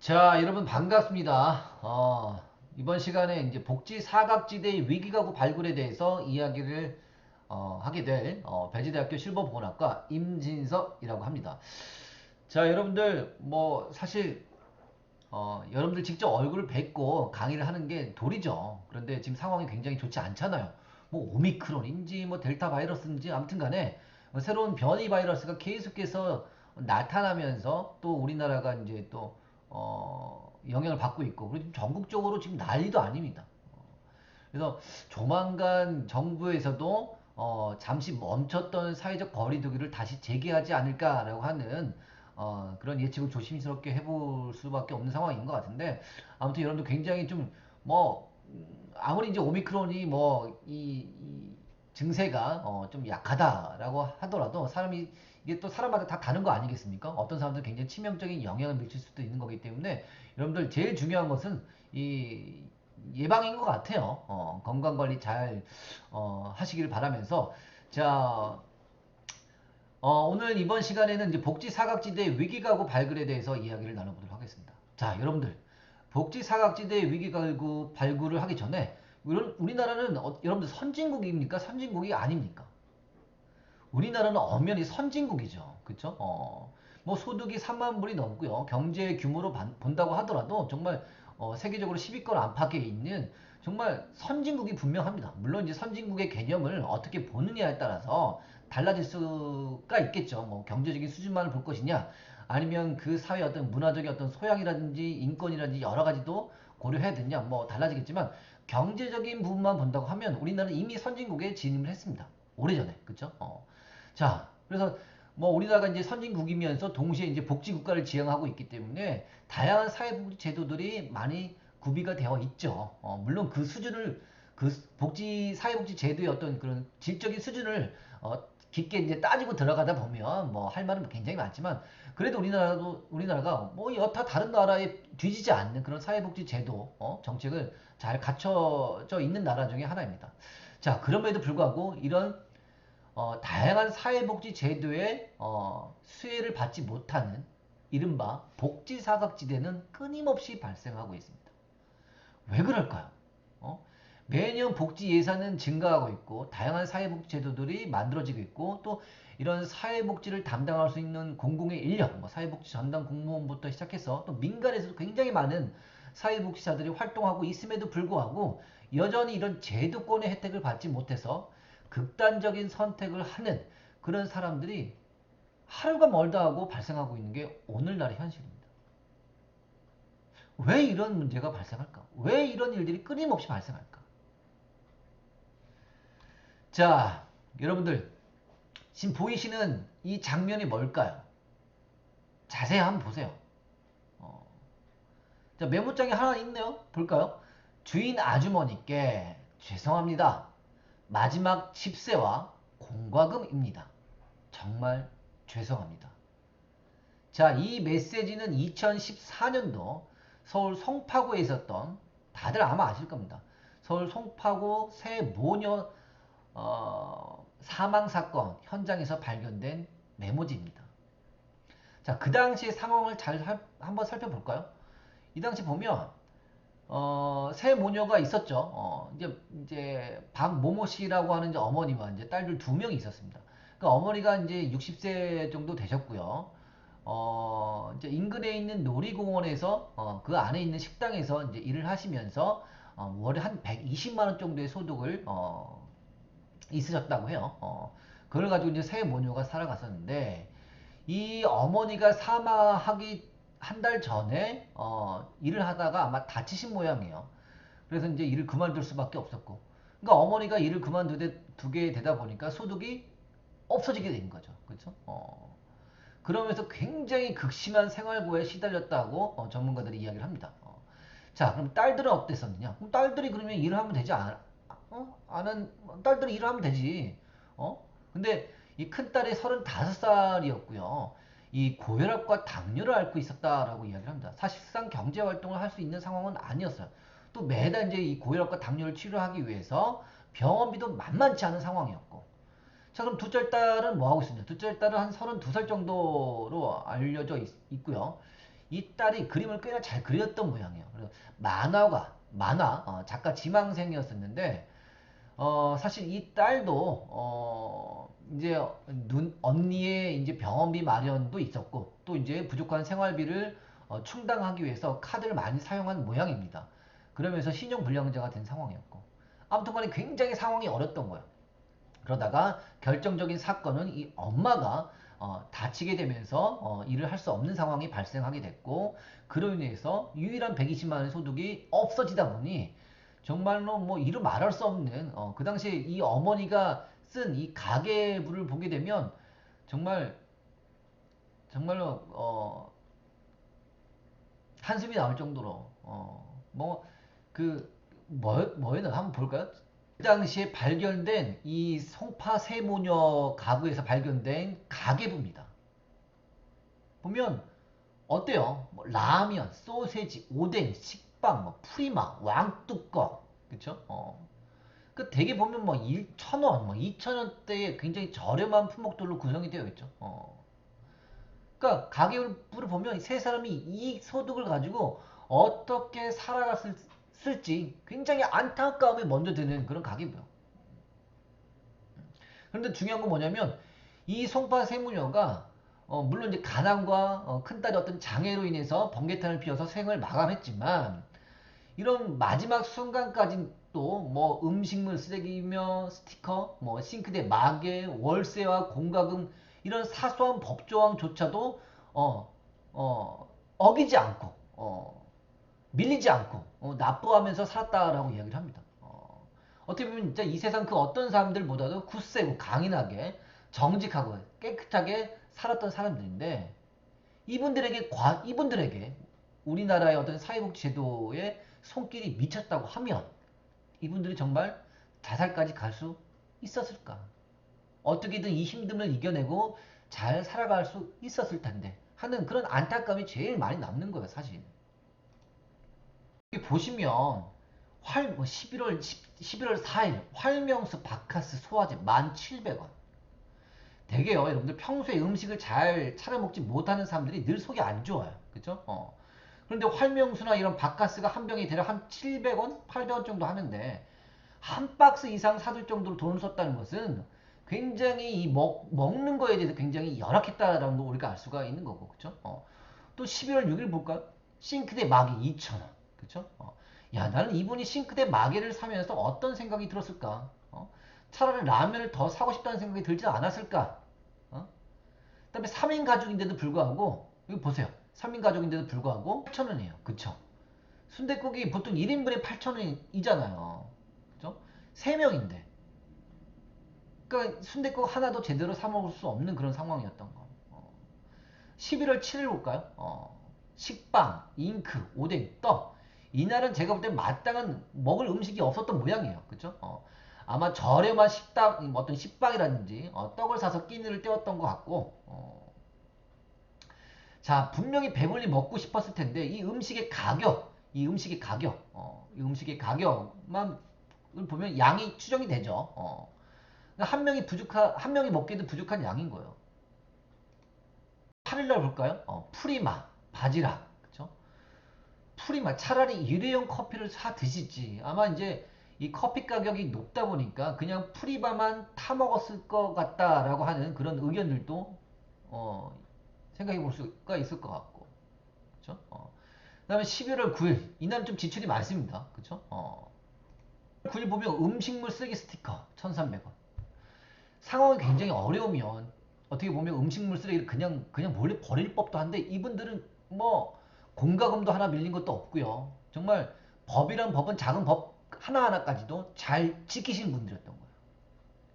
자, 여러분 반갑습니다. 이번 시간에 이제 복지 사각지대의 위기가구 발굴에 대해서 이야기를 하게 될 배지대학교 실버보건학과 임진석이라고 합니다. 자, 여러분들 뭐 사실 여러분들 직접 얼굴을 뵙고 강의를 하는 게 도리죠. 그런데 지금 상황이 굉장히 좋지 않잖아요. 뭐 오미크론인지 뭐 델타 바이러스인지 아무튼 간에 새로운 변이 바이러스가 계속해서 나타나면서 또 우리나라가 이제 또 영향을 받고 있고 그리고 전국적으로 지금 난리도 아닙니다. 그래서 조만간 정부에서도 잠시 멈췄던 사회적 거리두기를 다시 재개하지 않을까라고 하는 그런 예측을 조심스럽게 해볼 수밖에 없는 상황인 것 같은데 아무튼 여러분들 굉장히 좀 뭐 아무리 이제 오미크론이 뭐 이 증세가 좀 약하다라고 하더라도 사람이 이게 또 사람마다 다 다른 거 아니겠습니까? 어떤 사람들은 굉장히 치명적인 영향을 미칠 수도 있는 거기 때문에 여러분들 제일 중요한 것은 이 예방인 것 같아요. 건강관리 잘 하시길 바라면서 자 오늘 이번 시간에는 이제 복지 사각지대 위기가구 발굴에 대해서 이야기를 나눠보도록 하겠습니다. 자 여러분들 복지 사각지대 위기가구 발굴을 하기 전에 우리나라는 여러분들 선진국입니까? 선진국이 아닙니까? 우리나라는 엄연히 선진국이죠. 그쵸? 뭐 소득이 3만 불이 넘고요. 경제 규모로 본다고 하더라도 정말 세계적으로 10위권 안팎에 있는 정말 선진국이 분명합니다. 물론 이제 선진국의 개념을 어떻게 보느냐에 따라서 달라질 수가 있겠죠. 뭐 경제적인 수준만을 볼 것이냐, 아니면 그 사회 어떤 문화적인 어떤 소양이라든지 인권이라든지 여러 가지도 고려해야 되냐, 뭐 달라지겠지만 경제적인 부분만 본다고 하면 우리나라는 이미 선진국에 진입을 했습니다. 오래전에, 그쵸? 자, 그래서 뭐 우리나라가 이제 선진국이면서 동시에 이제 복지국가를 지향하고 있기 때문에 다양한 사회복지 제도들이 많이 구비가 되어 있죠. 물론 그 수준을 그 복지 사회복지 제도의 어떤 그런 질적인 수준을 깊게 이제 따지고 들어가다 보면 뭐 할 말은 굉장히 많지만 그래도 우리나라가 뭐 여타 다른 나라에 뒤지지 않는 그런 사회복지 제도 정책을 잘 갖춰져 있는 나라 중에 하나입니다. 자, 그럼에도 불구하고 이런 다양한 사회복지 제도의 수혜를 받지 못하는 이른바 복지사각지대는 끊임없이 발생하고 있습니다. 왜 그럴까요? 어? 매년 복지 예산은 증가하고 있고 다양한 사회복지 제도들이 만들어지고 있고 또 이런 사회복지를 담당할 수 있는 공공의 인력, 뭐 사회복지 전담 공무원부터 시작해서 또 민간에서도 굉장히 많은 사회복지사들이 활동하고 있음에도 불구하고 여전히 이런 제도권의 혜택을 받지 못해서 극단적인 선택을 하는 그런 사람들이 하루가 멀다 하고 발생하고 있는 게 오늘날의 현실입니다. 왜 이런 문제가 발생할까? 왜 이런 일들이 끊임없이 발생할까? 자, 여러분들 지금 보이시는 이 장면이 뭘까요? 자세히 한번 보세요. 어, 자, 메모장에 하나 있네요. 볼까요? 주인 아주머니께 죄송합니다. 마지막 집세와 공과금입니다. 정말 죄송합니다. 자, 이 메시지는 2014년도 서울 송파구에 있었던 다들 아마 아실 겁니다. 서울 송파구 새 모녀 사망 사건 현장에서 발견된 메모지입니다. 자, 그 당시 상황을 한번 살펴볼까요? 이 당시 보면 새 모녀가 있었죠. 이제 박모모 씨라고 하는 이제 어머니와 이제 딸들 두 명이 있었습니다. 그 어머니가 이제 60세 정도 되셨고요. 이제 인근에 있는 놀이공원에서 그 안에 있는 식당에서 이제 일을 하시면서 월에 한 120만 원 정도의 소득을 있으셨다고 해요. 그걸 가지고 이제 새 모녀가 살아갔었는데 이 어머니가 사망하기 한 달 전에 일을 하다가 아마 다치신 모양이에요. 그래서 이제 일을 그만둘 수밖에 없었고, 그러니까 어머니가 일을 그만두게 되다 보니까 소득이 없어지게 된 거죠. 그렇죠? 그러면서 굉장히 극심한 생활고에 시달렸다고 전문가들이 이야기를 합니다. 자, 그럼 딸들은 어땠었느냐? 그럼 딸들이 그러면 일을 하면 되지 않아? 딸들이 일을 하면 되지. 근데 이 큰딸이 35살이었고요. 이 고혈압과 당뇨를 앓고 있었다라고 이야기를 합니다. 사실상 경제 활동을 할 수 있는 상황은 아니었어요. 또 매달 이제 이 고혈압과 당뇨를 치료하기 위해서 병원비도 만만치 않은 상황이었고. 자, 그럼 둘째 딸은 뭐 하고 있었냐? 둘째 딸은 한 32살 정도로 알려져 있고요. 이 딸이 그림을 꽤나 잘 그렸던 모양이에요. 그래서 만화 작가 지망생이었었는데 사실 이 딸도 이제 언니의 이제 병원비 마련도 있었고 또 이제 부족한 생활비를 충당하기 위해서 카드를 많이 사용한 모양입니다. 그러면서 신용불량자가 된 상황이었고 아무튼간에 굉장히 상황이 어렸던 거예요. 그러다가 결정적인 사건은 이 엄마가 다치게 되면서 일을 할 수 없는 상황이 발생하게 됐고 그로 인해서 유일한 120만 원의 소득이 없어지다 보니 정말로 뭐 이루 말할 수 없는 그 당시에 이 어머니가 쓴 이 가계부를 보게 되면 정말 정말로 한숨이 나올 정도로 뭐였나 한번 볼까요? 그 당시에 발견된 이 송파 세모녀 가구에서 발견된 가계부입니다. 보면 어때요? 뭐 라면, 소세지, 오뎅, 식빵, 뭐 프리마, 왕뚜껑, 그쵸? 그 대개 보면 뭐 1,000원, 뭐 2,000원대의 굉장히 저렴한 품목들로 구성이 되어 있죠. 그러니까 가계부를 보면 세 사람이 이 소득을 가지고 어떻게 살아갔을지 굉장히 안타까움이 먼저 드는 그런 가계부요. 그런데 중요한 건 뭐냐면 이 송파 세무녀가 물론 이제 가난과 큰딸의 어떤 장애로 인해서 번개탄을 피워서 생을 마감했지만 이런 마지막 순간까지 또 뭐 음식물 쓰레기며 스티커, 뭐 싱크대 마개, 월세와 공과금 이런 사소한 법조항조차도 어기지 않고 밀리지 않고 납부하면서 살았다라고 이야기를 합니다. 어떻게 보면 진짜 이 세상 그 어떤 사람들보다도 굳세고 강인하게 정직하고 깨끗하게 살았던 사람들인데 이분들에게 우리나라의 어떤 사회복지제도의 손길이 미쳤다고 하면 이분들이 정말 자살까지 갈 수 있었을까? 어떻게든 이 힘듦을 이겨내고 잘 살아갈 수 있었을 텐데 하는 그런 안타까움이 제일 많이 남는 거예요, 사실. 여기 보시면 11월 4일 활명수 바카스 소화제 1,700원. 되게요, 여러분들 평소에 음식을 잘 차려 먹지 못하는 사람들이 늘 속이 안 좋아요. 그죠? 그런데 활명수나 이런 바카스가 한 병이 대략 한 700원, 800원 정도 하는데 한 박스 이상 사들 정도로 돈을 썼다는 것은 굉장히 먹는 거에 대해서 굉장히 열악했다라는 걸 우리가 알 수가 있는 거고, 그쵸? 또 12월 6일 볼까요? 싱크대 마개 2,000원. 그쵸? 야, 나는 이분이 싱크대 마개를 사면서 어떤 생각이 들었을까? 차라리 라면을 더 사고 싶다는 생각이 들지 않았을까? 그 다음에 3인 가족인데도 불구하고, 이거 보세요. 3인 가족인데도 불구하고 8,000원이에요. 그쵸? 순댓국이 보통 1인분에 8,000원이잖아요. 그죠? 3명인데. 그러니까 순댓국 하나도 제대로 사 먹을 수 없는 그런 상황이었던 거. 11월 7일 볼까요? 식빵, 잉크, 오뎅, 떡. 이날은 제가 볼 때 마땅한 먹을 음식이 없었던 모양이에요. 그죠? 아마 저렴한 식당, 어떤 식빵이라든지 떡을 사서 끼니를 때웠던 것 같고 자, 분명히 배불리 먹고 싶었을 텐데 이 음식의 가격만 보면 양이 추정이 되죠. 그러니까 한 명이 먹기에도 부족한 양인 거예요. 8일날 볼까요? 프리마, 바지락, 그쵸? 프리마, 차라리 일회용 커피를 사 드시지. 아마 이제 이 커피 가격이 높다 보니까 그냥 프리마만 타 먹었을 것 같다라고 하는 그런 의견들도 어, 생각해 볼 수가 있을 것 같고, 그쵸? 그 다음에 11월 9일, 이날은 좀 지출이 많습니다. 그쵸? 9일 보면 음식물 쓰레기 스티커 1,300원. 상황이 굉장히 어려우면 어떻게 보면 음식물 쓰레기를 그냥 몰래 버릴 법도 한데 이분들은 뭐 공과금도 하나 밀린 것도 없고요. 정말 법이란 법은 작은 법 하나하나까지도 잘 지키신 분들이었던 거예요.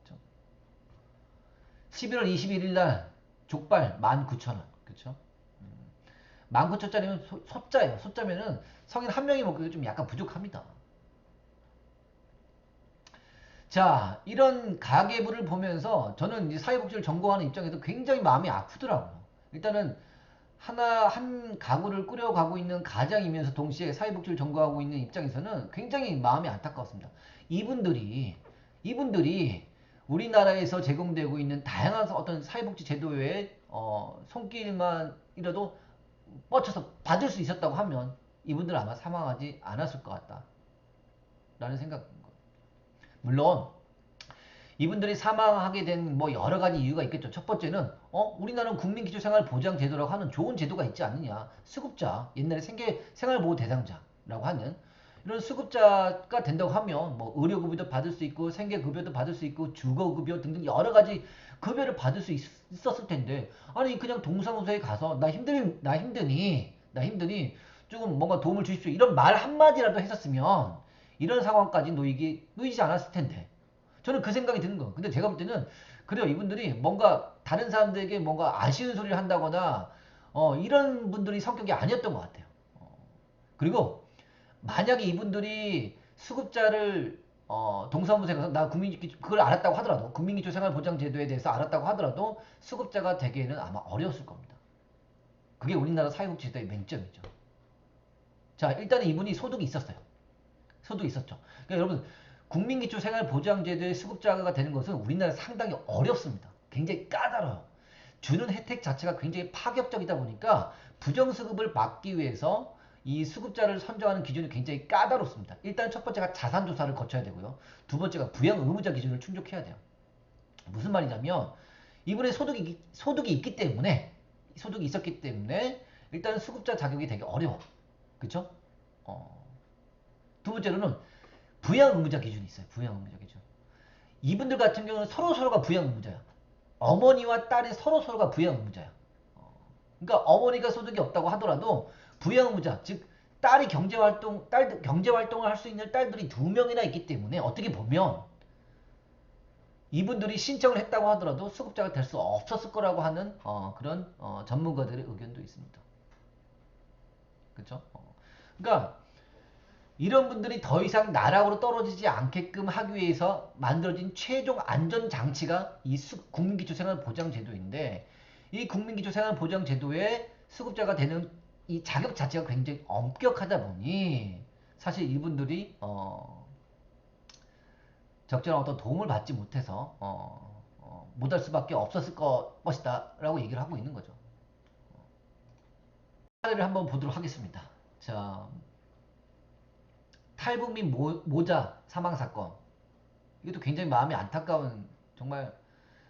그렇죠? 11월 21일 날 족발 19,000원. 그렇죠? 19,000원짜리면 소자예요. 소자면은 성인 한 명이 먹기가 좀 약간 부족합니다. 자, 이런 가계부를 보면서 저는 이제 사회복지를 전공하는 입장에서 굉장히 마음이 아프더라고요. 일단은 한 가구를 꾸려가고 있는 가장이면서 동시에 사회복지를 전공하고 있는 입장에서는 굉장히 마음이 안타까웠습니다. 이분들이 우리나라에서 제공되고 있는 다양한 어떤 사회복지 제도의 손길만이라도 뻗쳐서 받을 수 있었다고 하면 이분들은 아마 사망하지 않았을 것 같다 라는 생각인 거예요. 물론 이분들이 사망하게 된 뭐 여러 가지 이유가 있겠죠. 첫 번째는 우리나라는 국민기초생활보장제도라고 하는 좋은 제도가 있지 않느냐. 수급자, 옛날에 생활보호 대상자라고 하는 이런 수급자가 된다고 하면 뭐 의료급여도 받을 수 있고 생계급여도 받을 수 있고 주거급여 등등 여러 가지 급여를 받을 수 있었을 텐데 아니 그냥 동사무소에 가서 나 힘드니 조금 뭔가 도움을 주십시오 이런 말 한마디라도 했었으면 이런 상황까지 놓이지 않았을 텐데 저는 그 생각이 드는 거예요. 근데 제가 볼 때는 그래요. 이분들이 뭔가 다른 사람들에게 뭔가 아쉬운 소리를 한다거나 이런 분들이 성격이 아니었던 것 같아요. 그리고 만약에 이분들이 수급자를 동사무소에 가서 나 국민기초 그걸 알았다고 하더라도 국민기초 생활보장제도에 대해서 알았다고 하더라도 수급자가 되기에는 아마 어려웠을 겁니다. 그게 우리나라 사회복지제도의 맹점이죠. 자, 일단은 이분이 소득이 있었어요. 소득이 있었죠. 그러니까 여러분 국민기초생활보장제도의 수급자가 되는 것은 우리나라에 상당히 어렵습니다. 굉장히 까다로워요. 주는 혜택 자체가 굉장히 파격적이다 보니까 부정수급을 막기 위해서 이 수급자를 선정하는 기준이 굉장히 까다롭습니다. 일단 첫 번째가 자산조사를 거쳐야 되고요. 두 번째가 부양의무자 기준을 충족해야 돼요. 무슨 말이냐면 이분의 소득이 있기 때문에 소득이 있었기 때문에 일단 수급자 자격이 되게 어려워. 그쵸? 두 번째로는 부양의무자 기준이 있어요. 부양의무자 기준. 이분들 같은 경우는 서로가 부양의무자야. 어머니와 딸이 서로가 부양의무자야. 그러니까 어머니가 소득이 없다고 하더라도 부양의무자, 즉 경제활동을 할 수 있는 딸들이 두 명이나 있기 때문에 어떻게 보면 이분들이 신청을 했다고 하더라도 수급자가 될 수 없었을 거라고 하는 그런 전문가들의 의견도 있습니다. 그렇죠? 그러니까 이런 분들이 더 이상 나락으로 떨어지지 않게끔 하기 위해서 만들어진 최종 안전장치가 이 국민기초생활보장제도인데 이 국민기초생활보장제도에 수급자가 되는 이 자격 자체가 굉장히 엄격하다 보니 사실 이분들이 적절한 어떤 도움을 받지 못해서 못할 수밖에 없었을 것이다 라고 얘기를 하고 있는 거죠. 사례를 한번 보도록 하겠습니다. 자, 탈북민 모자 사망 사건. 이것도 굉장히 마음이 안타까운 정말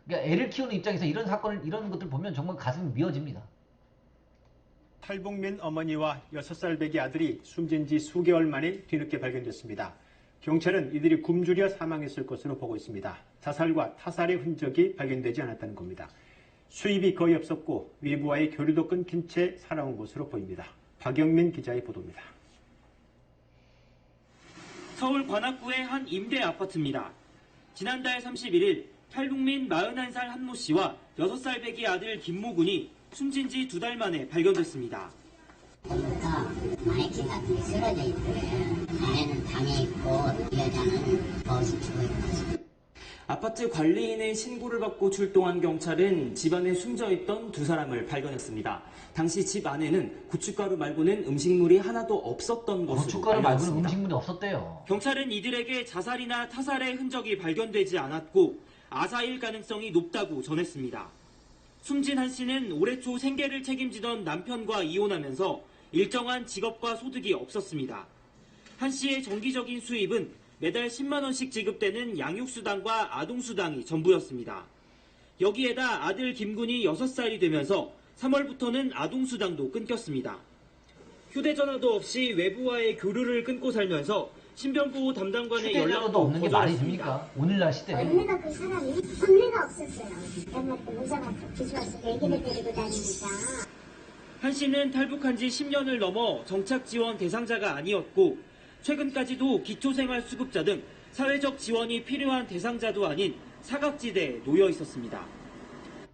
그러니까 애를 키우는 입장에서 이런 것들 보면 정말 가슴이 미어집니다. 탈북민 어머니와 6살 배기 아들이 숨진 지 수개월 만에 뒤늦게 발견됐습니다. 경찰은 이들이 굶주려 사망했을 것으로 보고 있습니다. 자살과 타살의 흔적이 발견되지 않았다는 겁니다. 수입이 거의 없었고 외부와의 교류도 끊긴 채 살아온 것으로 보입니다. 박영민 기자의 보도입니다. 서울 관악구의 한 임대 아파트입니다. 지난달 31일 탈북민 41살 한모 씨와 6살 배기 아들 김모 군이 숨진 지 2달 만에 발견됐습니다. 보니까 마네킹 같은 게 쓰러져 있고요. 아내는 담에 있고 여자는 거기서 죽어 있는 거죠. 아파트 관리인의 신고를 받고 출동한 경찰은 집안에 숨져있던 2사람을 발견했습니다. 당시 집 안에는 고춧가루 말고는 음식물이 하나도 없었던 것으로 고춧가루 말고는 알려졌습니다. 음식물이 없었대요. 경찰은 이들에게 자살이나 타살의 흔적이 발견되지 않았고 아사일 가능성이 높다고 전했습니다. 숨진 한 씨는 올해 초 생계를 책임지던 남편과 이혼하면서 일정한 직업과 소득이 없었습니다. 한 씨의 정기적인 수입은 매달 10만 원씩 지급되는 양육수당과 아동수당이 전부였습니다. 여기에다 아들 김군이 6살이 되면서 3월부터는 아동수당도 끊겼습니다. 휴대전화도 없이 외부와의 교류를 끊고 살면서 신변보호 담당관의 휴대전화도 연락도 없는 게 말이 거절했습니다. 됩니까? 오늘날 시대에. 원래가 그 사람이 본래가 없었어요. 맨날 그 모자가 기술와서 애기를 데리고 다니니까. 한 씨는 탈북한 지 10년을 넘어 정착지원 대상자가 아니었고 최근까지도 기초생활수급자 등 사회적 지원이 필요한 대상자도 아닌 사각지대에 놓여 있었습니다.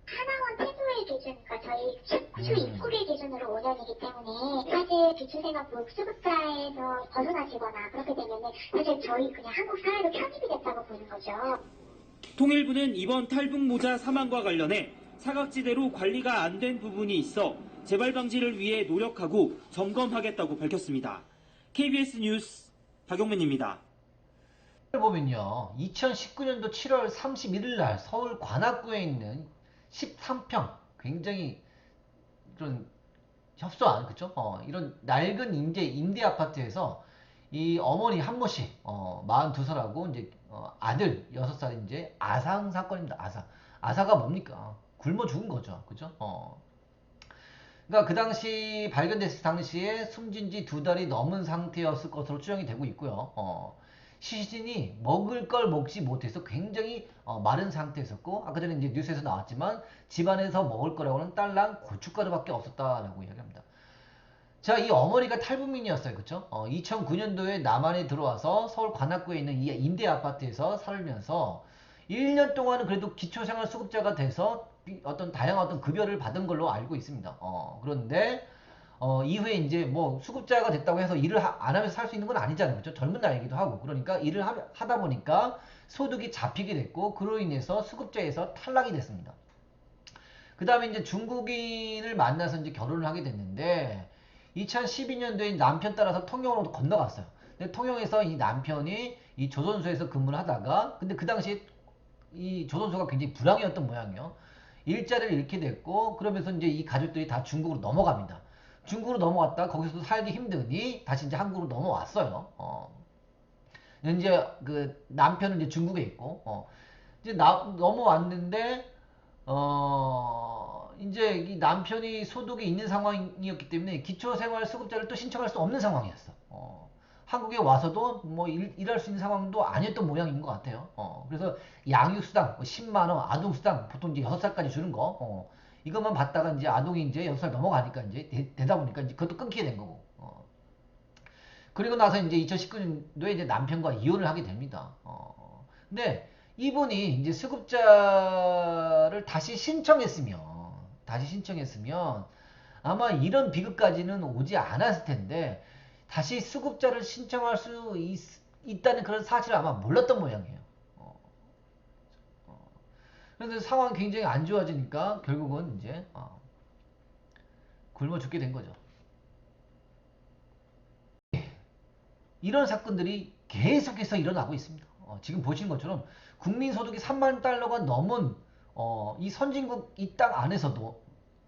하나원 태도의 기준, 그러니까 저희 주 입국의 기준으로 5년이기 때문에 사실 기초생활보호 수급자에서 벗어나시거나 그렇게 되면 사실 저희 그냥 한국 사회로 편입이 됐다고 보는 거죠. 통일부는 이번 탈북모자 사망과 관련해 사각지대로 관리가 안 된 부분이 있어 재발 방지를 위해 노력하고 점검하겠다고 밝혔습니다. KBS 뉴스 박용민입니다. 보면요. 2019년도 7월 31일 날 서울 관악구에 있는 13평 굉장히 좀 협소한, 그쵸? 이런 낡은 임대 아파트에서 이 어머니 한모씨, 42살하고 이제, 아들 6살 이제 아상 사건입니다. 아사가 뭡니까? 굶어 죽은 거죠. 그죠? 그러니까 그 당시 발견됐을 당시에 숨진 지 2달이 넘은 상태였을 것으로 추정이 되고 있고요. 시신이 먹을 걸 먹지 못해서 굉장히 마른 상태였었고, 아까 전에 이제 뉴스에서 나왔지만 집안에서 먹을 거라고는 딸랑 고춧가루밖에 없었다라고 이야기합니다. 자, 이 어머니가 탈북민이었어요. 그쵸? 2009년도에 남한에 들어와서 서울 관악구에 있는 이 임대 아파트에서 살면서 1년 동안은 그래도 기초생활수급자가 돼서 어떤 다양한 어떤 급여를 받은 걸로 알고 있습니다. 그런데 이후에 이제 뭐 수급자가 됐다고 해서 일을 안 하면서 살 수 있는 건 아니잖아요. 그렇죠? 젊은 나이기도 하고. 그러니까 일을 하다 보니까 소득이 잡히게 됐고, 그로 인해서 수급자에서 탈락이 됐습니다. 그 다음에 이제 중국인을 만나서 이제 결혼을 하게 됐는데, 2012년도에 남편 따라서 통영으로 건너갔어요. 근데 통영에서 이 남편이 이 조선소에서 근무를 하다가, 근데 그 당시에 이 조선소가 굉장히 불황이었던 모양이에요. 일자리를 잃게 됐고, 그러면서 이제 이 가족들이 다 중국으로 넘어갑니다. 중국으로 넘어갔다 거기서도 살기 힘드니 다시 이제 한국으로 넘어왔어요. 이제 그 남편은 이제 중국에 있고, 이제 넘어왔는데, 이제 이 남편이 소득이 있는 상황이었기 때문에 기초생활수급자를 또 신청할 수 없는 상황이었어. 한국에 와서도 뭐 일할 수 있는 상황도 아니었던 모양인 것 같아요. 그래서 양육수당 10만원, 아동수당 보통 이제 6살까지 주는 거, 이것만 받다가 이제 아동이 이제 6살 넘어가니까 이제 되다 보니까 이제 그것도 끊기게 된 거고. 그리고 나서 이제 2019년도에 이제 남편과 이혼을 하게 됩니다. 근데 이분이 이제 수급자를 다시 신청했으면 아마 이런 비극까지는 오지 않았을 텐데, 다시 수급자를 신청할 수 있다는 그런 사실을 아마 몰랐던 모양이에요. 그래서 상황이 굉장히 안 좋아지니까 결국은 이제 굶어 죽게 된 거죠. 이런 사건들이 계속해서 일어나고 있습니다. 지금 보시는 것처럼 국민소득이 3만 달러가 넘은 이 선진국 이 땅 안에서도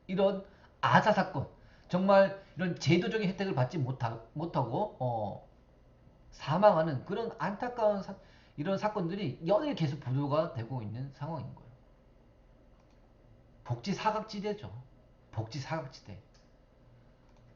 이런 아사 사건, 정말 이런 제도적인 혜택을 받지 못하고 사망하는 그런 안타까운 이런 사건들이 연일 계속 보도가 되고 있는 상황인 거예요. 복지 사각지대죠. 복지 사각지대.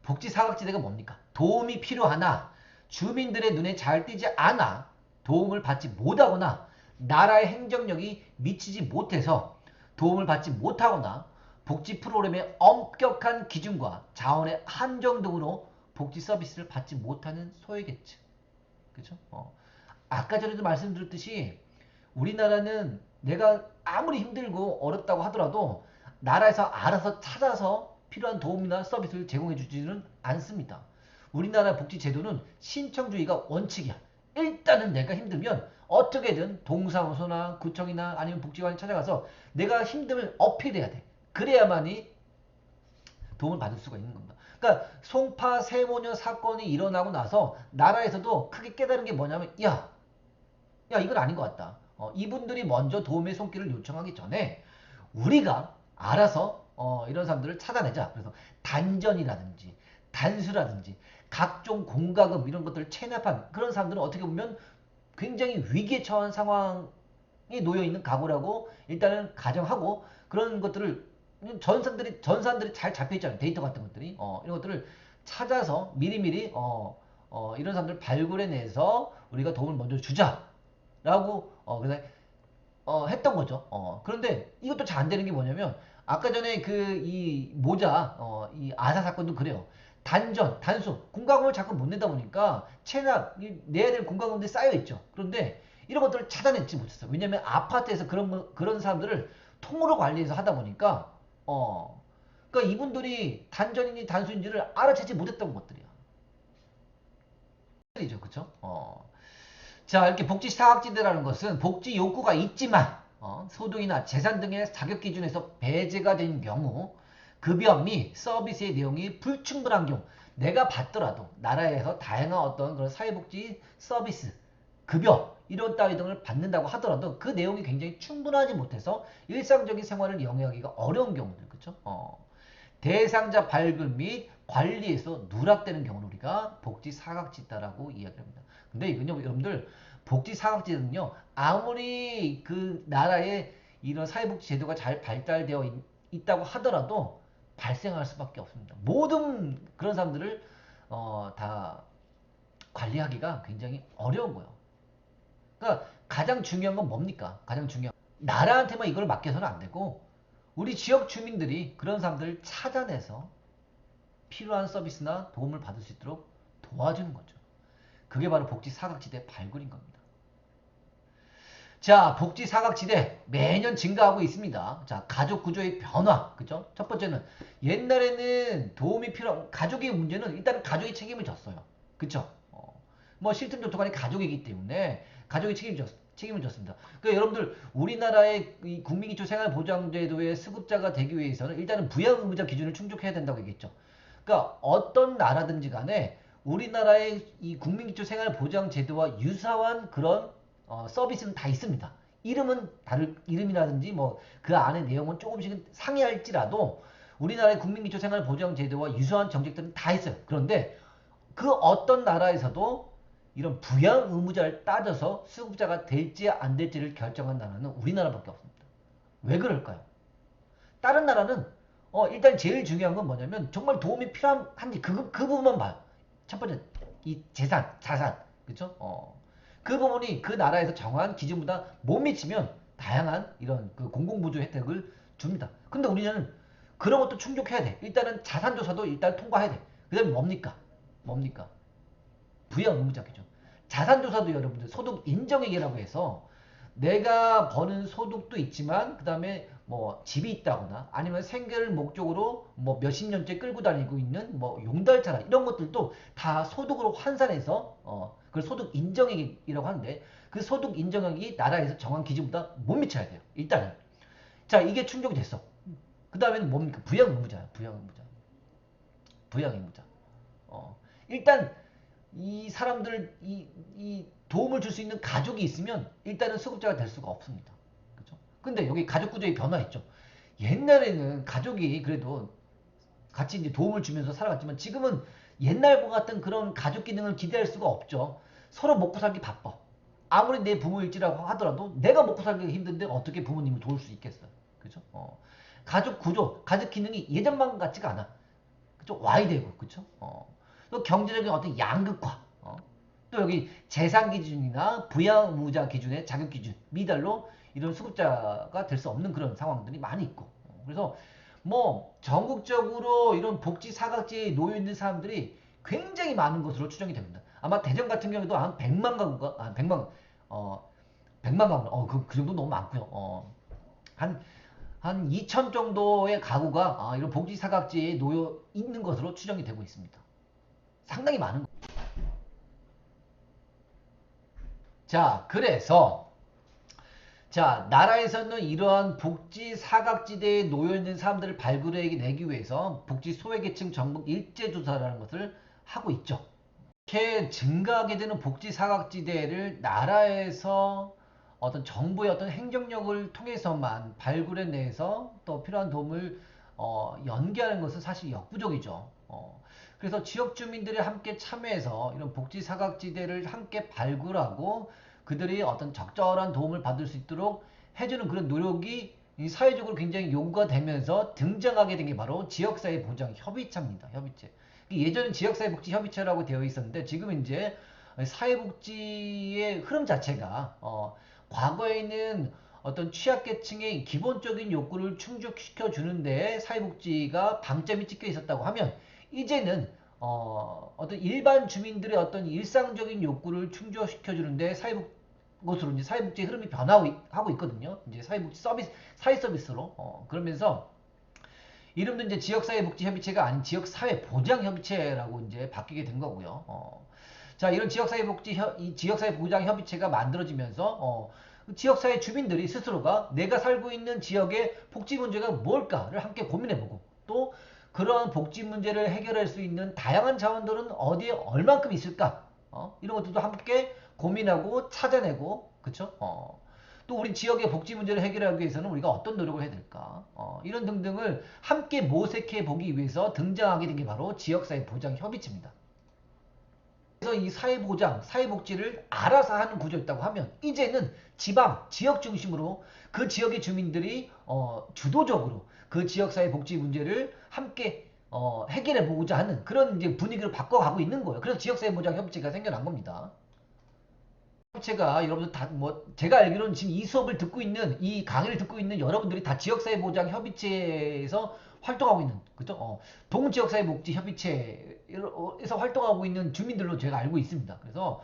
복지 사각지대가 뭡니까? 도움이 필요하나 주민들의 눈에 잘 띄지 않아 도움을 받지 못하거나, 나라의 행정력이 미치지 못해서 도움을 받지 못하거나, 복지 프로그램의 엄격한 기준과 자원의 한정 등으로 복지 서비스를 받지 못하는 소외계층. 그죠? 아까 전에도 말씀드렸듯이 우리나라는 내가 아무리 힘들고 어렵다고 하더라도 나라에서 알아서 찾아서 필요한 도움이나 서비스를 제공해 주지는 않습니다. 우리나라 복지제도는 신청주의가 원칙이야. 일단은 내가 힘들면 어떻게든 동사무소나 구청이나 아니면 복지관에 찾아가서 내가 힘듦을 어필해야 돼. 그래야만이 도움을 받을 수가 있는 겁니다. 그러니까 송파 세모녀 사건이 일어나고 나서 나라에서도 크게 깨달은 게 뭐냐면, 야 이건 아닌 것 같다. 이분들이 먼저 도움의 손길을 요청하기 전에 우리가 알아서 이런 사람들을 찾아내자. 그래서 단전이라든지 단수라든지 각종 공과금 이런 것들을 체납한 그런 사람들은 어떻게 보면 굉장히 위기에 처한 상황에 놓여있는 가구라고 일단은 가정하고, 그런 것들을 전산들이 잘 잡혀있잖아요. 데이터 같은 것들이. 이런 것들을 찾아서 미리미리 이런 사람들을 발굴해내서 우리가 도움을 먼저 주자라고 그래서 했던 거죠. 그런데 이것도 잘 안 되는 게 뭐냐면, 아까 전에 그 이 모자 이 아사 사건도 그래요. 단전, 단수, 공과금을 자꾸 못 내다 보니까 체납, 내야 될 공과금들이 쌓여 있죠. 그런데 이런 것들을 찾아내지 못했어요. 왜냐면 아파트에서 그런 사람들을 통으로 관리해서 하다 보니까 그러니까 이분들이 단전인지 단수인지를 알아채지 못했던 것들이야. 이죠, 그쵸? 자, 이렇게 복지 사각지대라는 것은 복지 욕구가 있지만 소득이나 재산 등의 자격 기준에서 배제가 된 경우, 급여 및 서비스의 내용이 불충분한 경우, 내가 받더라도 나라에서 다양한 어떤 그런 사회복지 서비스, 급여 이런 따위 등을 받는다고 하더라도 그 내용이 굉장히 충분하지 못해서 일상적인 생활을 영위하기가 어려운 경우들, 그쵸? 대상자 발굴 및 관리에서 누락되는 경우를 우리가 복지 사각지대라고 이야기합니다. 근데 이건요, 여러분들 복지 사각지대는요, 아무리 그 나라의 이런 사회복지 제도가 잘 발달되어 있다고 하더라도 발생할 수밖에 없습니다. 모든 그런 사람들을 다 관리하기가 굉장히 어려운 거예요. 그러니까 가장 중요한 건 뭡니까? 가장 중요한 나라한테만 이걸 맡겨서는 안 되고 우리 지역 주민들이 그런 사람들을 찾아내서 필요한 서비스나 도움을 받을 수 있도록 도와주는 거죠. 그게 바로 복지 사각지대 발굴인 겁니다. 자, 복지 사각지대 매년 증가하고 있습니다. 자, 가족 구조의 변화, 그죠? 첫 번째는 옛날에는 도움이 필요한 가족의 문제는 일단은 가족이 책임을 졌어요. 그쵸? 뭐 싫든 좋든 간에 가족이기 때문에 가족이 책임을 졌습니다. 그러니까 여러분들 우리나라의 이 국민기초생활보장제도의 수급자가 되기 위해서는 일단은 부양의무자 기준을 충족해야 된다고 얘기했죠. 그러니까 어떤 나라든지 간에 우리나라의 이 국민기초생활보장제도와 유사한 그런 서비스는 다 있습니다. 이름은 다를 이름이라든지 뭐 그 안에 내용은 조금씩은 상이할지라도 우리나라의 국민기초생활보장제도와 유사한 정책들은 다 있어요. 그런데 그 어떤 나라에서도 이런 부양 의무자를 따져서 수급자가 될지 안 될지를 결정한 나라는 우리나라밖에 없습니다. 왜 그럴까요? 다른 나라는 일단 제일 중요한 건 뭐냐면 정말 도움이 필요한지 그 부분만 봐요. 첫 번째 이 자산, 그렇죠? 그 부분이 그 나라에서 정한 기준보다 못 미치면 다양한 이런 그 공공부조 혜택을 줍니다. 근데 우리는 그런 것도 충족해야 돼. 일단은 자산조사도 일단 통과해야 돼. 그 다음에 뭡니까? 부양 의무자 기준. 자산조사도 여러분들 소득 인정액이라고 해서 내가 버는 소득도 있지만 그 다음에 뭐 집이 있다거나 아니면 생계를 목적으로 뭐 몇십 년째 끌고 다니고 있는 뭐 용달차나 이런 것들도 다 소득으로 환산해서 그걸 소득 인정액이라고 하는데 그 소득 인정액이 나라에서 정한 기준보다 못 미쳐야 돼요. 일단은. 자, 이게 충족이 됐어. 그 다음에는 뭡니까? 부양 의무자야. 일단 이 사람들 이 도움을 줄 수 있는 가족이 있으면 일단은 수급자가 될 수가 없습니다. 그렇죠? 근데 여기 가족 구조의 변화있죠. 옛날에는 가족이 그래도 같이 이제 도움을 주면서 살아갔지만 지금은 옛날과 같은 그런 가족 기능을 기대할 수가 없죠. 서로 먹고 살기 바빠. 아무리 내 부모일지라고 하더라도 내가 먹고 살기 힘든데 어떻게 부모님을 도울 수 있겠어요. 그죠? 가족 구조, 가족 기능이 예전만 같지가 않아. 그죠? 와이되고, 그죠? 또 경제적인 어떤 양극화, 또 여기 재산 기준이나 부양의무자 기준의 자격 기준 미달로 이런 수급자가 될 수 없는 그런 상황들이 많이 있고, 그래서 뭐 전국적으로 이런 복지 사각지대에 놓여 있는 사람들이 굉장히 많은 것으로 추정이 됩니다. 아마 대전 같은 경우도 한 100만 가구가, 100만 가구, 그 정도 너무 많고요. 한 2천 정도의 가구가 이런 복지 사각지대에 놓여 있는 것으로 추정이 되고 있습니다. 상당히 많은 거예요. 자, 그래서 나라에서는 이러한 복지 사각지대에 놓여있는 사람들을 발굴해내기 위해서 복지 소외계층 전국 일제조사라는 것을 하고 있죠. 이렇게 증가하게 되는 복지 사각지대를 나라에서 어떤 정부의 어떤 행정력을 통해서만 발굴해내서 또 필요한 도움을 연계하는 것은 사실 역부족이죠. 그래서 지역 주민들이 함께 참여해서 이런 복지 사각지대를 함께 발굴하고 그들이 어떤 적절한 도움을 받을 수 있도록 해주는 그런 노력이 사회적으로 굉장히 요구가 되면서 등장하게 된 게 바로 지역사회보장협의체입니다. 협의체. 예전엔 지역사회복지협의체라고 되어 있었는데 지금 이제 사회복지의 흐름 자체가 과거에는 어떤 취약계층의 기본적인 욕구를 충족시켜 주는 데에 사회복지가 방점이 찍혀 있었다고 하면 이제는 어떤 일반 주민들의 어떤 일상적인 욕구를 충족시켜 주는데 것으로 이제 사회복지의 흐름이 변화하고 있거든요. 이제 사회복지 서비스, 사회 서비스로 그러면서 이름도 이제 지역사회복지협의체가 아닌 지역사회보장협의체라고 이제 바뀌게 된 거고요. 자, 이런 지역사회보장협의체가 만들어지면서 지역사회 주민들이 스스로가 내가 살고 있는 지역의 복지 문제가 뭘까를 함께 고민해보고 또 그러한 복지 문제를 해결할 수 있는 다양한 자원들은 어디에 얼만큼 있을까? 이런 것들도 함께 고민하고 찾아내고, 그쵸? 또 우리 지역의 복지 문제를 해결하기 위해서는 우리가 어떤 노력을 해야 될까? 이런 등등을 함께 모색해 보기 위해서 등장하게 된 게 바로 지역사회보장협의체입니다. 그래서 이 사회보장, 사회복지를 알아서 하는 구조였다고 하면 이제는 지방, 지역 중심으로 그 지역의 주민들이 주도적으로 그 지역사회 복지 문제를 함께 해결해 보고자 하는 그런 이제 분위기로 바꿔가고 있는 거예요. 그래서 지역사회보장협의체가 생겨난 겁니다. 협의체가 여러분들 다 제가 알기로는 지금 이 수업을 듣고 있는 이 강의를 듣고 있는 여러분들이 다 지역사회보장협의체에서 활동하고 있는 그죠? 동지역사회복지협의체에서 활동하고 있는 주민들로 제가 알고 있습니다. 그래서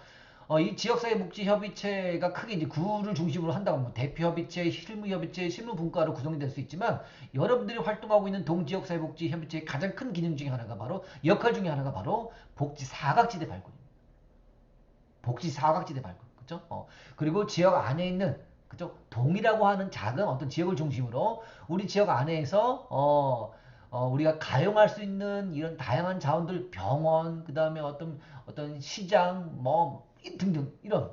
이 지역사회복지협의체가 크게 이제 구를 중심으로 한다고 하면 대표협의체, 실무협의체, 실무분과로 구성이 될 수 있지만 여러분들이 활동하고 있는 동지역사회복지협의체의 가장 큰 기능 중에 하나가 바로 역할 중에 하나가 바로 복지사각지대 발굴입니다. 복지사각지대 발굴, 그죠? 그리고 지역 안에 있는 그죠? 동이라고 하는 작은 어떤 지역을 중심으로 우리 지역 안에서 우리가 가용할 수 있는 이런 다양한 자원들, 병원, 그 다음에 어떤 시장, 뭐 등등 이런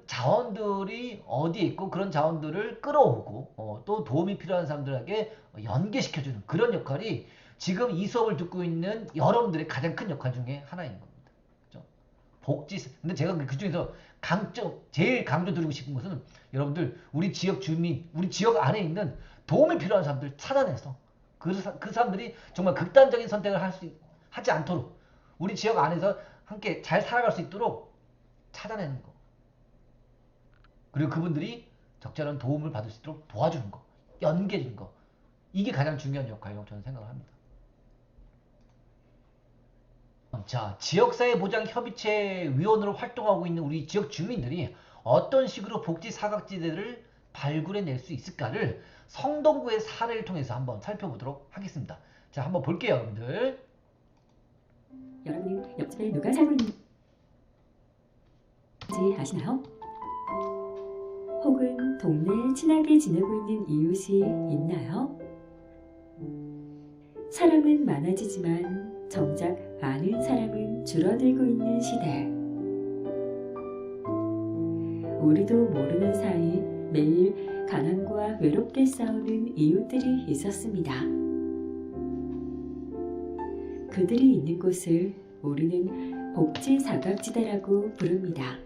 자원들이 어디에 있고 그런 자원들을 끌어오고 또 도움이 필요한 사람들에게 연계시켜주는 그런 역할이 지금 이 수업을 듣고 있는 여러분들의 가장 큰 역할 중에 하나인 겁니다. 그죠? 근데 제가 그 중에서 제일 강조드리고 싶은 것은 여러분들 우리 지역 주민, 우리 지역 안에 있는 도움이 필요한 사람들 찾아내서 그 사람들이 정말 극단적인 선택을 하지 않도록 우리 지역 안에서 함께 잘 살아갈 수 있도록 찾아내는 거. 그리고 그분들이 적절한 도움을 받을 수 있도록 도와주는 거. 연계해주는 거. 이게 가장 중요한 역할이라고 저는 생각을 합니다. 자, 지역사회보장협의체 위원으로 활동하고 있는 우리 지역 주민들이 어떤 식으로 복지 사각지대를 발굴해낼 수 있을까를 성동구의 사례를 통해서 한번 살펴보도록 하겠습니다. 자, 한번 볼게요, 여러분들. 여러분은 옆집에 누가 살고 있는지 아시나요? 혹은 동네에 친하게 지내고 있는 이웃이 있나요? 사람은 많아지지만 정작 아는 사람은 줄어들고 있는 시대. 우리도 모르는 사이 매일 가난과 외롭게 싸우는 이웃들이 있었습니다. 그들이 있는 곳을 우리는 복지 사각지대라고 부릅니다.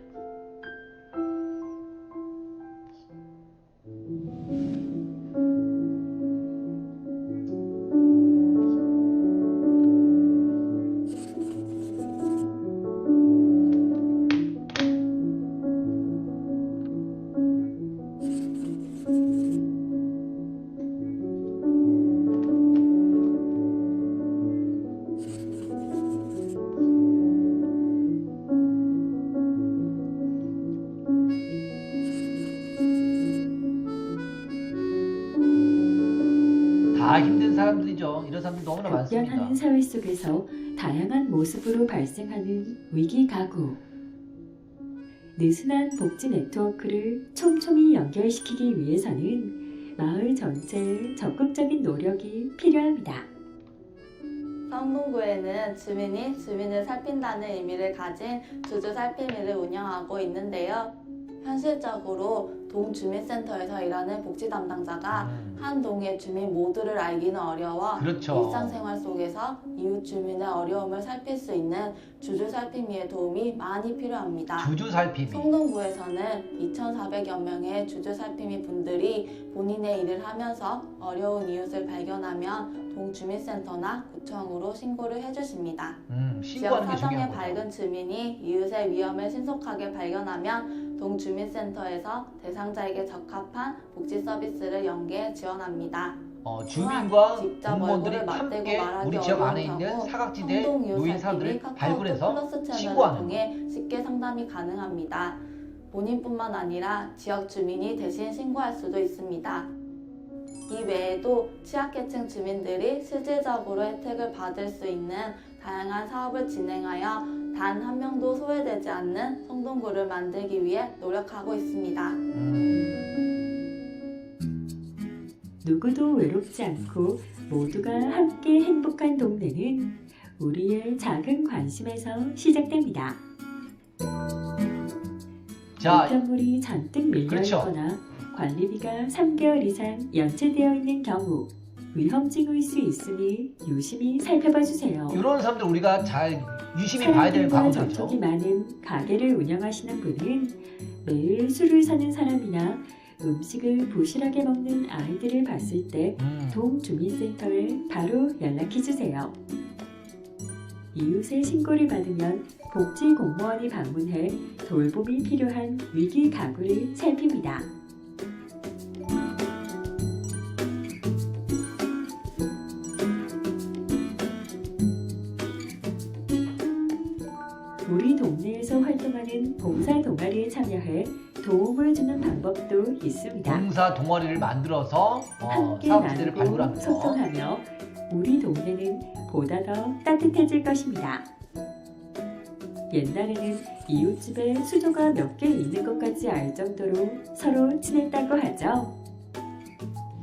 다 힘든 사람들이죠. 이런 사람들 너무나 많습니다. 급변하는 사회 속에서 다양한 모습으로 발생하는 위기 가구. 느슨한 복지 네트워크를 촘촘히 연결시키기 위해서는 마을 전체의 적극적인 노력이 필요합니다. 성동구에는 주민이 주민을 살핀다는 의미를 가진 주주살피미를 운영하고 있는데요. 현실적으로 동주민센터에서 일하는 복지 담당자가 한 동의 주민 모두를 알기는 어려워 그렇죠. 일상생활 속에서 이웃 주민의 어려움을 살필 수 있는 주주살피미의 도움이 많이 필요합니다. 주주살피미. 성동구에서는 2,400여 명의 주주살피미 분들이 본인의 일을 하면서 어려운 이웃을 발견하면 동주민센터나 구청으로 신고를 해주십니다. 지역 신고하는 게 사정에 중요한 밝은 거죠. 주민이 이웃의 위험을 신속하게 발견하면 동주민센터에서 대상자에게 적합한 복지 서비스를 연계해 지원합니다. 주민과 직접 공무원들이 얼굴을 맞대고 함께 말하기 우리 지역 안에 어려운 있는 경우 사각지대 성동 이웃 노인 살피미 사람들을 카카오톡 발굴해서 플러스 채널을 신고하는 거. 통해 쉽게 상담이 가능합니다. 본인뿐만 아니라 지역 주민이 대신 신고할 수도 있습니다. 이 외에도 취약계층 주민들이 실질적으로 혜택을 받을 수 있는 다양한 사업을 진행하여 단 한 명도 소외되지 않는 성동구를 만들기 위해 노력하고 있습니다. 누구도 외롭지 않고 모두가 함께 행복한 동네는 우리의 작은 관심에서 시작됩니다. 자, 우편물이 잔뜩 밀려 그렇죠. 있거나 관리비가 3개월 이상 연체되어 있는 경우 위험 징후일 수 있으니 유심히 살펴봐 주세요. 이런 사람들 우리가 잘 유심히 봐야 되는 사람들과 과목들이죠. 접촉이 많은 가게를 운영하시는 분은 매일 술을 사는 사람이나 음식을 부실하게 먹는 아이들을 봤을 때 동주민센터에 바로 연락해 주세요. 이웃의 신고를 받으면 복지공무원이 방문해 돌봄이 필요한 위기 가구를 살핍니다. 우리 동네에서 활동하는 봉사 동아리에 참여해 도움을 주는 방법도 있습니다. 봉사 동아리를 만들어서 함께 사업지대를 나누고 발굴하면서 소통하며 우리 동네는 보다 더 따뜻해질 것입니다. 옛날에는 이웃집에 수도가 몇 개 있는 것 같지 않을 정도로 서로 친했다고 하죠.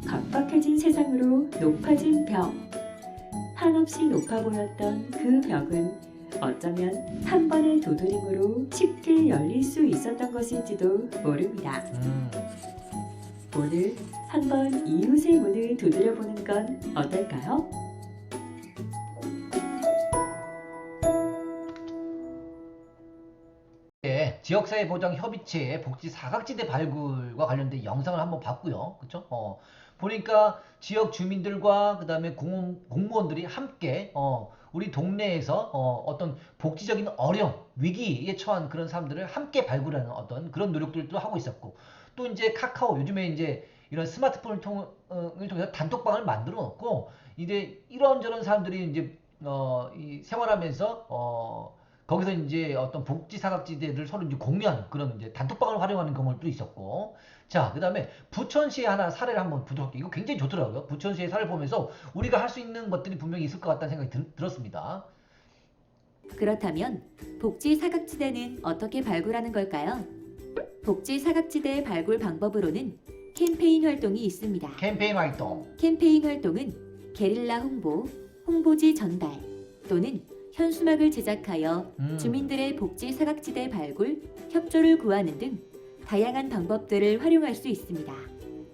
각박해진 세상으로 높아진 벽. 한없이 높아 보였던 그 벽은 어쩌면 한 번의 두드림으로 쉽게 열릴 수 있었던 것일지도 모릅니다. 오늘 한번 이웃의 문을 두드려보는 건 어떨까요? 네, 지역사회보장협의체의 복지 사각지대 발굴과 관련된 영상을 한번 봤고요. 그렇죠? 보니까 지역 주민들과 그다음에 공무원들이 함께 우리 동네에서 어떤 복지적인 어려움, 위기에 처한 그런 사람들을 함께 발굴하는 어떤 그런 노력들도 하고 있었고, 또 이제 카카오 요즘에 이제 이런 스마트폰을 통해서 단톡방을 만들어 놓고 이제 이런저런 사람들이 이제 이 생활하면서 거기서 이제 어떤 복지 사각지대를 서로 이제 공유하는 그런 이제 단톡방을 활용하는 경우도 있었고, 자, 그 다음에 부천시의 하나 사례를 한번 보도록 할게요. 이거 굉장히 좋더라고요. 부천시의 사례를 보면서 우리가 할 수 있는 것들이 분명히 있을 것 같다는 생각이 들었습니다. 그렇다면 복지 사각지대는 어떻게 발굴하는 걸까요? 복지 사각지대 발굴 방법으로는 캠페인 활동이 있습니다. 캠페인 활동. 캠페인 활동은 게릴라 홍보, 홍보지 전달 또는 현수막을 제작하여 주민들의 복지 사각지대 발굴, 협조를 구하는 등 다양한 방법들을 활용할 수 있습니다.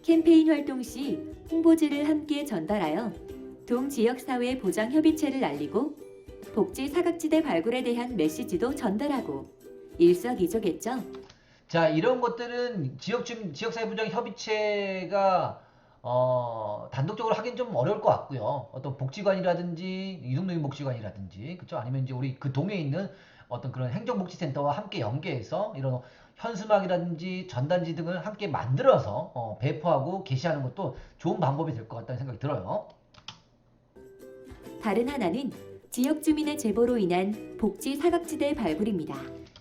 캠페인 활동 시 홍보지를 함께 전달하여 동지역사회 보장협의체를 알리고 복지 사각지대 발굴에 대한 메시지도 전달하고 일석이조겠죠. 자, 이런 것들은 지역사회보장협의체가 단독적으로 하긴 좀 어려울 것 같고요. 어떤 복지관이라든지 이동동인 복지관이라든지 그렇죠? 아니면 이제 우리 그 동에 있는 어떤 그런 행정복지센터와 함께 연계해서 이런 현수막이라든지 전단지 등을 함께 만들어서 배포하고 게시하는 것도 좋은 방법이 될 것 같다는 생각이 들어요. 다른 하나는 지역 주민의 제보로 인한 복지 사각지대 발굴입니다.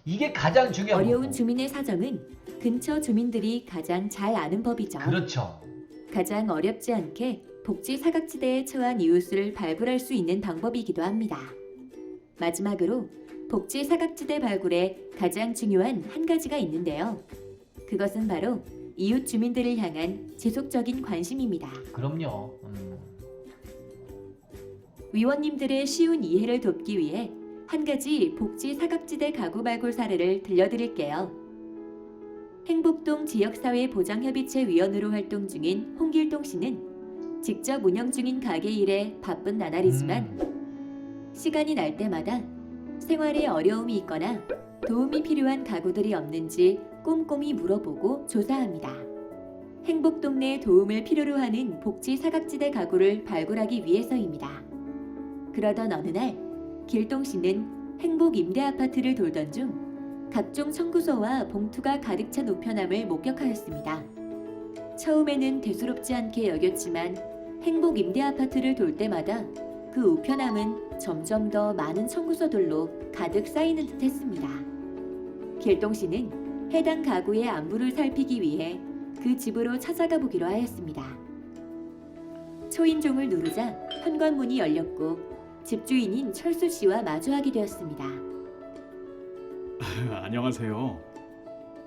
이게 가장 중요한 어려운 거고. 주민의 사정은 근처 주민들이 가장 잘 아는 법이죠. 그렇죠. 가장 어렵지 않게 복지 사각지대에 처한 이웃을 발굴할 수 있는 방법이기도 합니다. 마지막으로 복지 사각지대 발굴에 가장 중요한 한 가지가 있는데요. 그것은 바로 이웃 주민들을 향한 지속적인 관심입니다. 그럼요. 위원님들의 쉬운 이해를 돕기 위해 한 가지 복지 사각지대 가구 발굴 사례를 들려드릴게요. 행복동 지역사회 보장협의체 위원으로 활동 중인 홍길동 씨는 직접 운영 중인 가게 일에 바쁜 나날이지만 시간이 날 때마다 생활에 어려움이 있거나 도움이 필요한 가구들이 없는지 꼼꼼히 물어보고 조사합니다. 행복동네에 도움을 필요로 하는 복지 사각지대 가구를 발굴하기 위해서입니다. 그러던 어느 날 길동 씨는 행복 임대 아파트를 돌던 중 각종 청구서와 봉투가 가득 찬 우편함을 목격하였습니다. 처음에는 대수롭지 않게 여겼지만 행복 임대 아파트를 돌 때마다 그 우편함은 점점 더 많은 청구서들로 가득 쌓이는 듯 했습니다. 길동 씨는 해당 가구의 안부를 살피기 위해 그 집으로 찾아가 보기로 하였습니다. 초인종을 누르자 현관문이 열렸고 집주인인 철수 씨와 마주하게 되었습니다. 안녕하세요.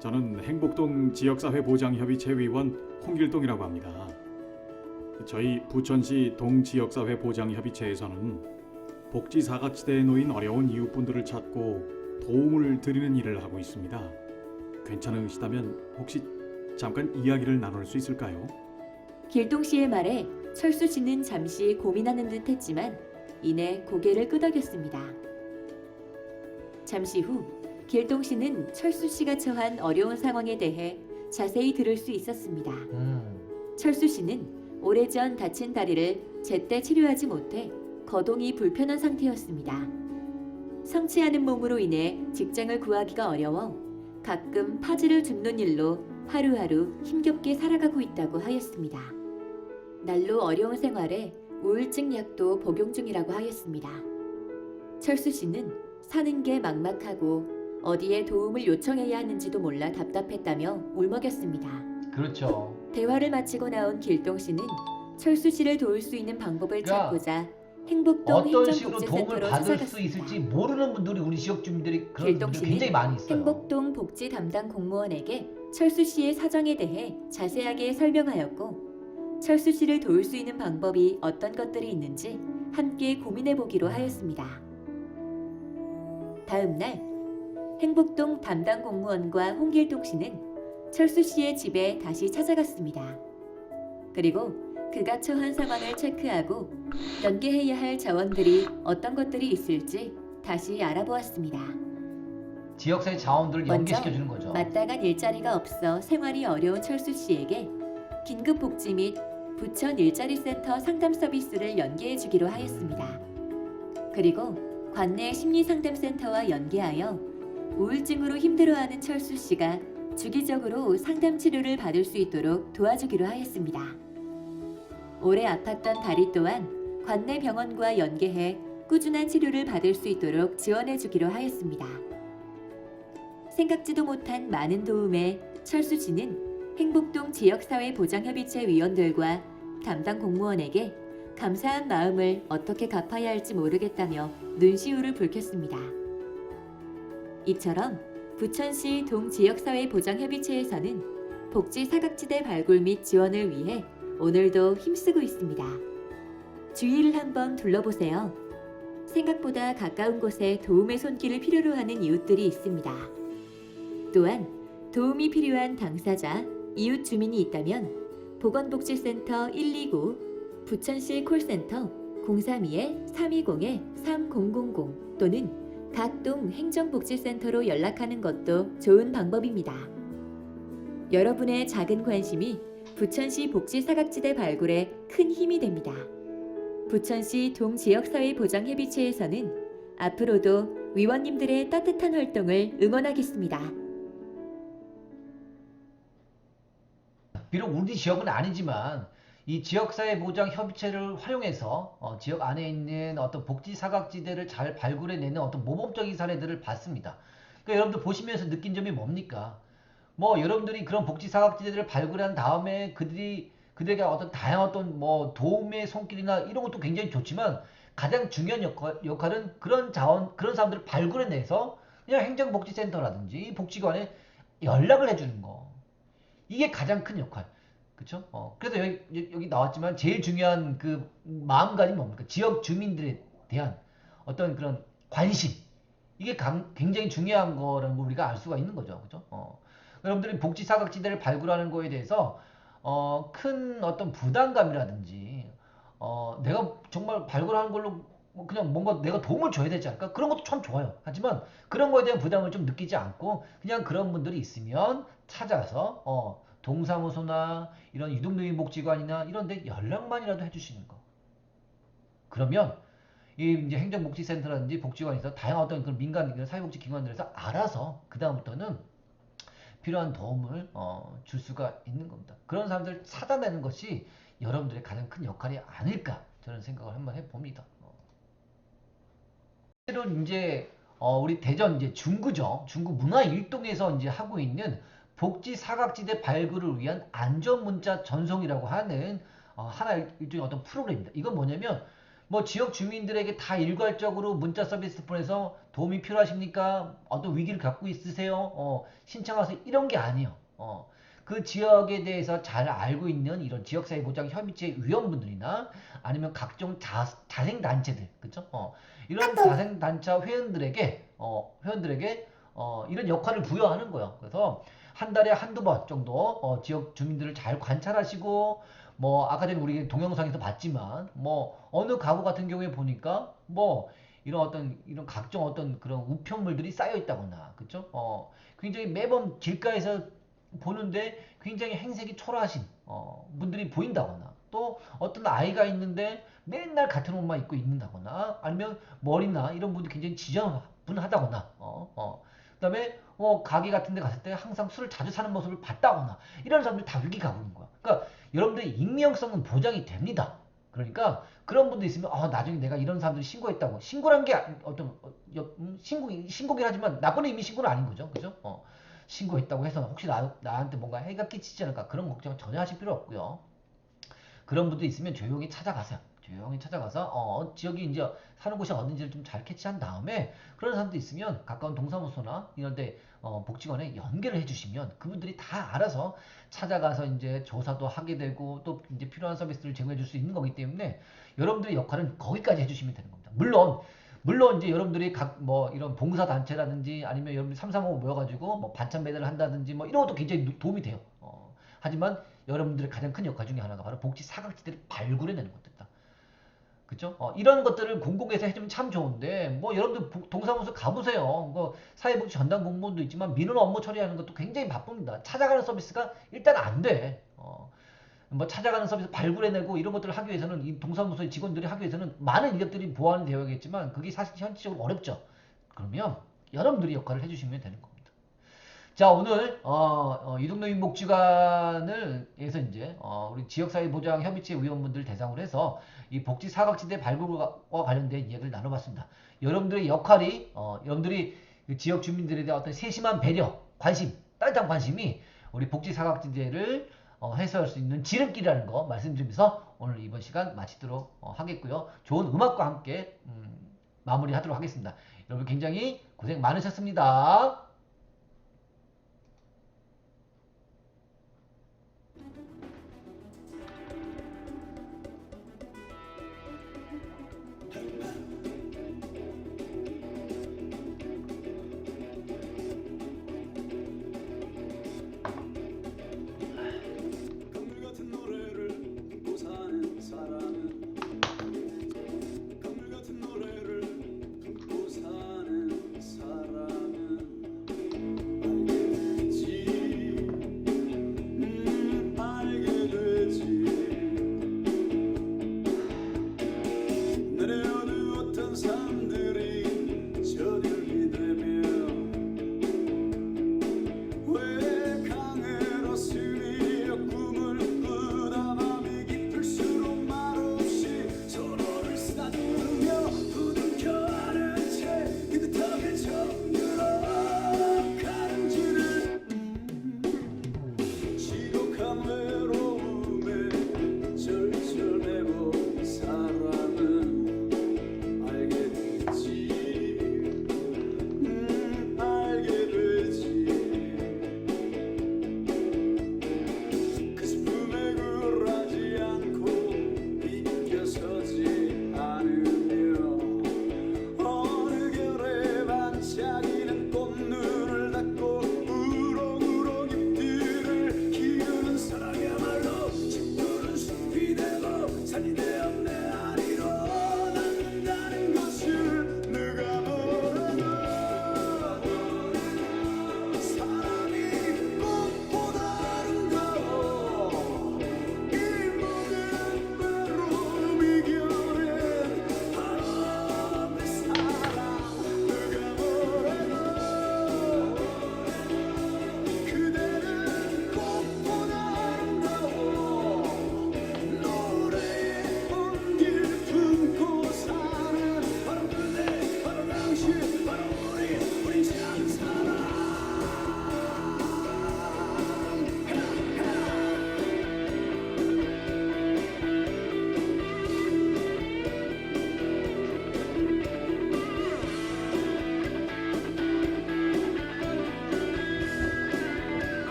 저는 행복동 지역사회보장협의체 위원 홍길동이라고 합니다. 저희 부천시 동지역사회보장협의체에서는 복지 사각지대에 놓인 어려운 이웃분들을 찾고 도움을 드리는 일을 하고 있습니다. 괜찮으시다면 혹시 잠깐 이야기를 나눌 수 있을까요? 길동 씨의 말에 철수 씨는 잠시 고민하는 듯 했지만 이내 고개를 끄덕였습니다. 잠시 후 길동 씨는 철수 씨가 처한 어려운 상황에 대해 자세히 들을 수 있었습니다. 철수 씨는 오래전 다친 다리를 제때 치료하지 못해 거동이 불편한 상태였습니다. 성취하는 몸으로 인해 직장을 구하기가 어려워 가끔 파지를 줍는 일로 하루하루 힘겹게 살아가고 있다고 하였습니다. 날로 어려운 생활에 우울증 약도 복용 중이라고 하였습니다. 철수 씨는 사는 게 막막하고 어디에 도움을 요청해야 하는지도 몰라 답답했다며 울먹였습니다. 그렇죠. 대화를 마치고 나온 길동 씨는 철수 씨를 도울 수 있는 방법을 그러니까 찾고자 행복동 어떤 식으로 도움을 행정복지센터로 받을 수 찾아갔습니다. 있을지 모르는 분들이 우리 지역 주민들이 그런 길동 분들이 씨는 굉장히 많이 있어요. 행복동 복지 담당 공무원에게 철수 씨의 사정에 대해 자세하게 설명하였고 철수 씨를 도울 수 있는 방법이 어떤 것들이 있는지 함께 고민해 보기로 하였습니다. 다음 날 행복동 담당 공무원과 홍길동 씨는 철수 씨의 집에 다시 찾아갔습니다. 그리고 그가 처한 상황을 체크하고 연계해야 할 자원들이 어떤 것들이 있을지 다시 알아보았습니다. 지역사회 자원들을 먼저 연계시켜주는 거죠. 마땅한 일자리가 없어 생활이 어려운 철수 씨에게 긴급복지 및 부천 일자리센터 상담 서비스를 연계해 주기로 하였습니다. 그리고 관내 심리상담센터와 연계하여 우울증으로 힘들어하는 철수 씨가 주기적으로 상담 치료를 받을 수 있도록 도와주기로 하였습니다. 오래 아팠던 다리 또한 관내 병원과 연계해 꾸준한 치료를 받을 수 있도록 지원해 주기로 하였습니다. 생각지도 못한 많은 도움에 철수 씨는 행복동 지역사회보장협의체 위원들과 담당 공무원에게 감사한 마음을 어떻게 갚아야 할지 모르겠다며 눈시울을 붉혔습니다. 이처럼 부천시 동지역사회보장협의체에서는 복지 사각지대 발굴 및 지원을 위해 오늘도 힘쓰고 있습니다. 주위를 한번 둘러보세요. 생각보다 가까운 곳에 도움의 손길을 필요로 하는 이웃들이 있습니다. 또한 도움이 필요한 당사자, 이웃 주민이 있다면 보건복지센터 129, 부천시 콜센터 032-320-3000 또는 각동 행정복지센터로 연락하는 것도 좋은 방법입니다. 여러분의 작은 관심이 부천시 복지사각지대 발굴에 큰 힘이 됩니다. 부천시 동지역사회보장협의체에서는 앞으로도 위원님들의 따뜻한 활동을 응원하겠습니다. 비록 우리 지역은 아니지만 이 지역사회보장협의체를 활용해서 지역 안에 있는 어떤 복지사각지대를 잘 발굴해내는 어떤 모범적인 사례들을 봤습니다. 그러니까 여러분들 보시면서 느낀 점이 뭡니까? 뭐 여러분들이 그런 복지사각지대들을 발굴한 다음에 그들에게 어떤 다양한 어떤 뭐 도움의 손길이나 이런 것도 굉장히 좋지만 가장 중요한 역할은 그런 사람들을 발굴해내서 그냥 행정복지센터라든지 복지관에 연락을 해주는 거. 이게 가장 큰 역할. 그쵸? 그래서 여기 나왔지만 제일 중요한 그 마음가짐이 뭡니까? 지역 주민들에 대한 어떤 그런 관심. 이게 굉장히 중요한 거라는 걸 우리가 알 수가 있는 거죠. 그죠? 여러분들이 복지사각지대를 발굴하는 거에 대해서 큰 어떤 부담감이라든지 내가 정말 발굴하는 걸로 그냥 뭔가 내가 도움을 줘야 되지 않을까? 그런 것도 참 좋아요. 하지만 그런 거에 대한 부담을 좀 느끼지 않고 그냥 그런 분들이 있으면 찾아서 동사무소나 이런 유동노인복지관이나 이런 데 연락만이라도 해주시는 거. 그러면 이제 행정복지센터라든지 복지관에서 다양한 어떤 그런 민간 사회복지기관들에서 알아서 그 다음부터는 필요한 도움을 줄 수가 있는 겁니다. 그런 사람들을 찾아내는 것이 여러분들의 가장 큰 역할이 아닐까 저는 생각을 한번 해봅니다. 실제로 이제 우리 대전 이제 중구죠. 중구 문화일동에서 이제 하고 있는 복지 사각지대 발굴을 위한 안전문자 전송이라고 하는 하나의 일종의 어떤 프로그램입니다. 이건 뭐냐면 뭐 지역 주민들에게 다 일괄적으로 문자 서비스 보내서 도움이 필요하십니까? 어떤 위기를 갖고 있으세요? 신청하세요. 이런 게 아니에요. 그 지역에 대해서 잘 알고 있는 이런 지역사회보장협의체 위원분들이나 아니면 각종 자생단체들, 그쵸? 이런 자생단체 회원들에게 이런 역할을 부여하는 거예요. 그래서 한 달에 한두 번 정도 지역 주민들을 잘 관찰하시고 뭐 아까 전에 우리 동영상에서 봤지만 뭐 어느 가구 같은 경우에 보니까 뭐 이런 각종 어떤 그런 우편물들이 쌓여 있다거나 그쵸? 굉장히 매번 길가에서 보는데 굉장히 행색이 초라하신 분들이 보인다거나 또 어떤 아이가 있는데 맨날 같은 옷만 입고 있는다거나 아니면 머리나 이런 분들이 굉장히 지저분하다거나 그다음에 가게 같은 데 갔을 때 항상 술을 자주 사는 모습을 봤다거나 이런 사람들 다 위기 가구인 거야. 그러니까 여러분들의 익명성은 보장이 됩니다. 그러니까 그런 분도 있으면 나중에 내가 이런 사람들이 신고했다고 신고란 게 신고긴 하지만 나쁜 의미 신고는 아닌 거죠. 그죠? 신고했다고 해서 혹시 나한테 뭔가 해가 끼치지 않을까 그런 걱정은 전혀 하실 필요 없고요. 그런 분도 있으면 조용히 찾아가세요. 조용히 찾아가서 지역이 이제 사는 곳이 어딘지를 좀 잘 캐치한 다음에 그런 사람도 있으면 가까운 동사무소나 이런 데 복지관에 연결을 해주시면 그분들이 다 알아서 찾아가서 이제 조사도 하게 되고 또 이제 필요한 서비스를 제공해 줄 수 있는 거기 때문에 여러분들의 역할은 거기까지 해주시면 되는 겁니다. 물론 이제 여러분들이 이런 봉사 단체라든지 아니면 여러분들 335 모여가지고 뭐 반찬 배달을 한다든지 뭐 이런 것도 굉장히 도움이 돼요. 하지만 여러분들의 가장 큰 역할 중에 하나가 바로 복지 사각지대를 발굴해내는 것들이다. 그쵸? 이런 것들을 공공에서 해주면 참 좋은데 뭐 여러분들 동사무소 가보세요. 사회복지 전담 공무원도 있지만 민원 업무 처리하는 것도 굉장히 바쁩니다. 찾아가는 서비스가 일단 안 돼. 뭐 찾아가는 서비스 발굴해내고 이런 것들을 하기 위해서는 이 동사무소의 직원들이 하기 위해서는 많은 인력들이 보완이 되어야겠지만 그게 사실 현실적으로 어렵죠. 그러면 여러분들이 역할을 해주시면 되는 겁니다. 자, 오늘 이동노인복지관에서 이제 우리 지역사회보장협의체 위원분들 대상으로 해서 이 복지 사각지대 발굴과 관련된 이야기를 나눠봤습니다. 여러분들의 역할이 여러분들이 그 지역 주민들에 대한 어떤 세심한 배려, 관심, 따뜻한 관심이 우리 복지 사각지대를 해소할 수 있는 지름길이라는 거 말씀드리면서 오늘 이번 시간 마치도록 하겠고요. 좋은 음악과 함께 마무리하도록 하겠습니다. 여러분 굉장히 고생 많으셨습니다.